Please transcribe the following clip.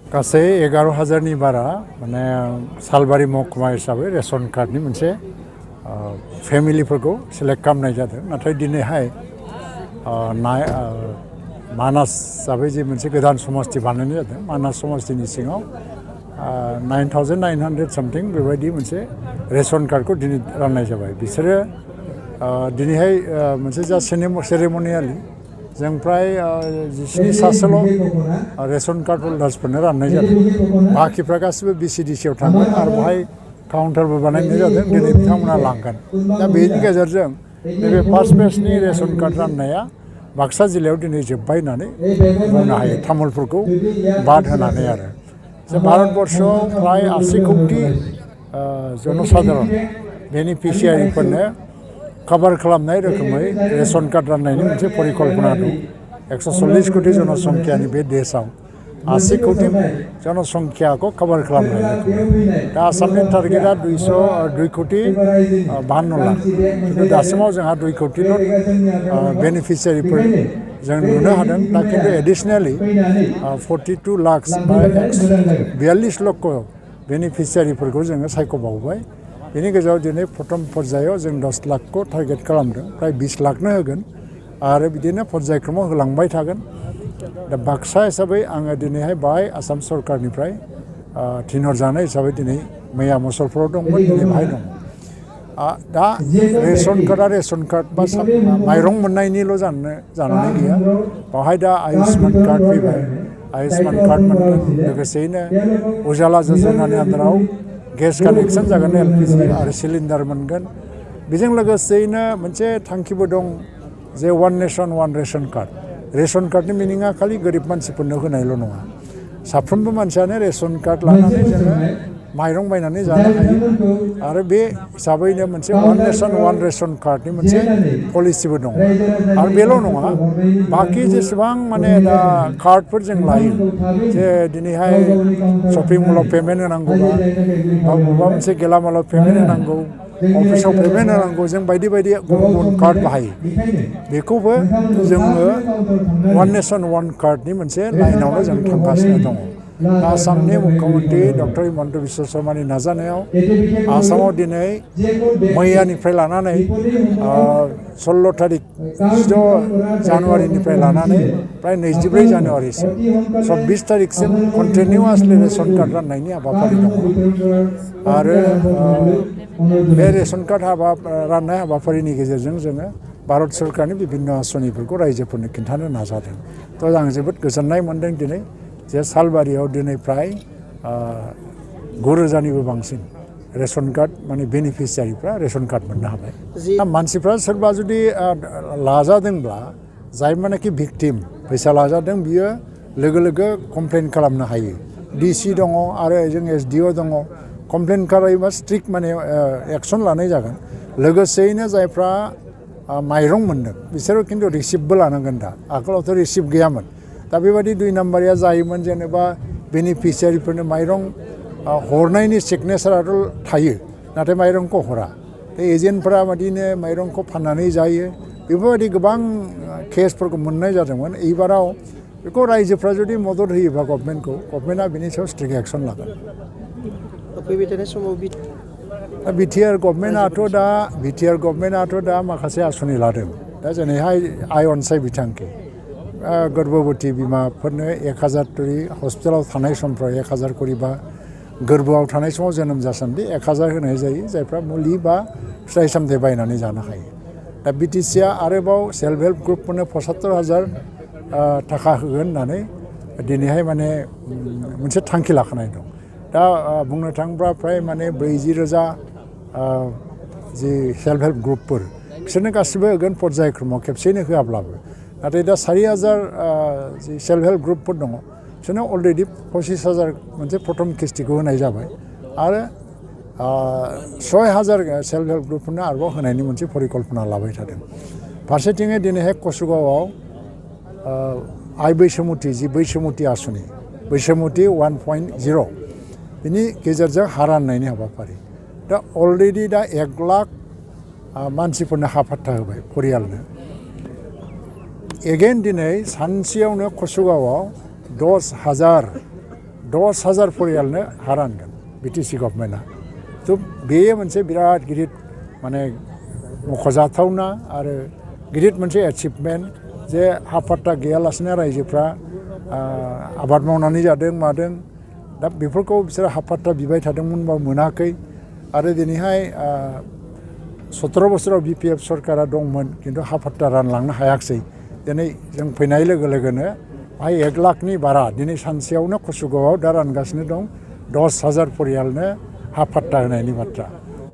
गासै 11,000नि बारा माने सालबारि महकुमा हिसाबै रेशन कार्डनि मोनसे फेमिलिफोरखौ सिलेक्ट खालामनाय जादों नाथाय दिनैहाय मानास हिसाबै जे मोनसे गोदान समस्ति बानायनाय जादों मानास समस्तिनि सिङाव 9,900 सामथिं बेबायदि मोनसे रेशन कार्डखौ दिनै राननाय जाबाय बिसोरो दिनैहाय मोनसे जा सेरेमनियेलि जों फ्राय 17 सासेल' रेशन कार्ड हल्डार्सफोरनो राननाय जादों बाखिफ्रा गासिबो BCDCआव थांगोन आरो बेवहाय काउन्टारबो बानायनाय जादों दिनै बिथांमोना लांगोन दा बेनि गेजेरजों नैबे फार्स्ट फेजनि रेशन कार्ड राननाया बाक्सा जिल्लायाव दिनै जोब्बाय होननानै बुंनो हायो तामुलपुरखौ बाद होनानै आरो जे भारतबर्षआव फ्राय 80 कौटि जनसाधारन बेनिफिसियारिफोरनो कभार खालामनाय रोखोमै रेशन कार्ड राननायनि मोनसे परिकल्पना दं 140 कौटि जनसंख्यानि बे देशआव 80 कौटि जनसंख्याखौ कभार खालामनाय रोखोमै दा आसामनि टारगेटआ 2 कौटि 52 लाख खिन्थु दासिमाव जोंहा 2 कौटिल' बेनिफिसियारिफोर जों नुनो हादों दा खिन्थु एडिशनेलि 42 लाख बा 42 लक्ष बेनिफिसियारिफोरखौ जोङो सायख'बावबाय बेनि गेजेराव दिनै प्रथम पर्यायाव जों 10 लाखखौ टारगेट खालामदों फ्राय 20 लाखनो होगोन आरो बिदिनो पर्यायक्रमाव होलांबाय थागोन दा बाक्सा हिसाबै आङो दिनैहाय बाहाय आसाम सरकारनिफ्राय थिनहरजानाय हिसाबै दिनै मैया मुसलपुराव दंमोन दिनै बाहाय दं दा रेशन कार्ड बा माइरं मोननायनिल' जानानै गैया बेवहाय दा आयुष्मान कार्ड फैबाय आयुष्मान कार्ड मोनगोन लोगोसेयैनो उजाला योजनानि आन्दाराव गेस कानेक्सन जागोन LPG आरो सिलिन्डार मोनगोन बेजों लोगोसेयैनो मोनसे थांखिबो दं जे one nation one ration card ration कार्डनि मिनिङा खालि गोरिब मानसिफोरनो होनायल' नङा साफ्रोमबो मानसियानो रेशन कार्ड लानानै जोङो माइरं बायनानै जानो हायो आरो बे हिसाबैनो मोनसे वान नेशन वान रेशन कार्डनि मोनसे पलिसिबो दङ आरो बेल' नङा बाखि जेसेबां माने दा कार्डफोर जों लायो जे दिनैहाय शपिं मलाव पेमेन्ट होनांगौबा बा बबेबा मोनसे गेलामालाव पेमेन्ट होनांगौ अफिसाव पेमेन्ट होनांगौ जों बायदि बायदि गुबुन गुबुन कार्ड बाहायो बेखौबो जोङो वान नेशन वान कार्डनि मोनसे लाइनावनो जों थांगासिनो दङ आसामनि मुख्यमन्त्रि डक्टर हिमन्त बिश्व शर्मानि नाजानायाव आसामाव दिनै मैयानिफ्राय लानानै 16 तारिख 16 जानुवारिनिफ्राय लानानै प्राय 24 जानुवारिसिम 24 तारिखसिम कन्टिनिउवासलि रेशन कार्ड राननायनि हाबाफारि दङ आरो बे रेशन कार्ड राननाय हाबाफारिनि गेजेरजों जोङो भारत सरकारनि बिभिन्न आसनिफोरखौ रायजोफोरनो खिन्थानो नाजादों थ' आं जोबोद गोजोननाय मोन्दों दिनै जे सालबारियाव दिनै फ्राय 9,000निबो बांसिन रेशन कार्ड माने बेनिफिसियारिफ्रा रेशन कार्ड मोननो हाबाय मानसिफ्रा सोरबा जुदि लाजादोंब्ला जाय मानेखि भिक्टिम फैसा लाजादों बियो लोगो लोगो कमप्लेन खालामनो हायो DC दङ आरो जों SDO दङ कमप्लेन खालामोबा स्ट्रिक्ट माने एक्सन लानाय जागोन लोगोसेयैनो जायफ्रा माइरं मोनदों बिसोरो खिन्थु रिसिप्टबो लानांगोन दा आगोलावथ' रिसिप्ट गैयामोन दा बेबायदि 2 नाम्बारिया जायोमोन जेनेबा बेनिफिसियारिफोरनो माइरं हरनायनि सिगनेचाराथ' थायो नाथाय माइरंखौ हरा एजेन्टफोरा बिदिनो माइरंखौ फाननानै जायो बेफोरबायदि गोबां केसफोरखौ मोननाय जादोंमोन एबाराव बेखौ रायजोफ्रा जुदि मदद होयोबा गभर्नमेन्टआ बिनि सायाव स्ट्रिक्ट एक्सन लागोन फैबाय थानाय समाव बिटिआर गभर्नमेन्टआथ' दा माखासे आसनि लादों दा जेरैहाय आइ अनसाय बिथांखि गर्भबती बिमाफोरनो 1000 करि हस्पिटालाव थानाय समफ्राव 1000 करि बा गोरबोआव थानाय समाव जोनोम जासान्दि 1000 होनाय जायो जायफ्रा मुलि बा फिथाइ सामथाइ बायनानै जानो हायो दा BTCआ आरोबाव सेल्फ हेल्प ग्रुपफोरनो 75,000 थाखा होगोन होननानै दिनैहाय माने मोनसे थांखि लाखानाय दं दा बुंनो थाङोब्ला फ्राय माने 40,000 जि सेल्फ हेल्प ग्रुपफोर बिसोरनो गासिबो होगोन पर्यायक्रमाव खेबसेयैनो होआब्लाबो नाथाय दा 4,000 जि सेल्फ हेल्प ग्रुपफोर दङ बिसोरनो अलरेडि 25,000 मोनसे प्रथम किस्तिखौ होनाय जाबाय आरो 6,000 सेल्फ हेल्प ग्रुपफोरनो आरोबाव होनायनि मोनसे परिकल्पना लाबाय थादों फारसेथिङै दिनैहाय कसुगावआव आइ बैसोमुथि आसनि बैसोमुथि 1.0 बिनि गेजेरजों हा राननायनि हाबाफारि दा अलरेडि दा 1 लाख मानसिफोरनो हा फाट्टा होबाय परियालनो एगेन दिनै सानसेयावनो कसुगावआव 10,000 10,000 परियालनो हा रानगोन बिटिसि गभर्नमेन्टआ थ' बेयो मोनसे बिराद गिदिर माने मख'जाथावना आरो गिदिर मोनसे एचिभमेन्ट जे हा पाट्टा गैयालासिनो रायजोफ्रा आबाद मावनानै जादों मादों दा बेफोरखौ बिसोरो हा पाट्टा बिबाय थादोंमोनबाबो मोनाखै आरो दिनैहाय 17 बोसोराव BPF सरकारा दंमोन खिन्थु हा पाट्टा रानलांनो हायाखिसै दिनै जों फैनाय लोगो लोगोनो 1 लाखनि बारा दिनै सानसेयावनो कसुगावआव दा रानगासिनो दं 10,000 परियालनो हा पाट्टा होनायनि बाथ्रा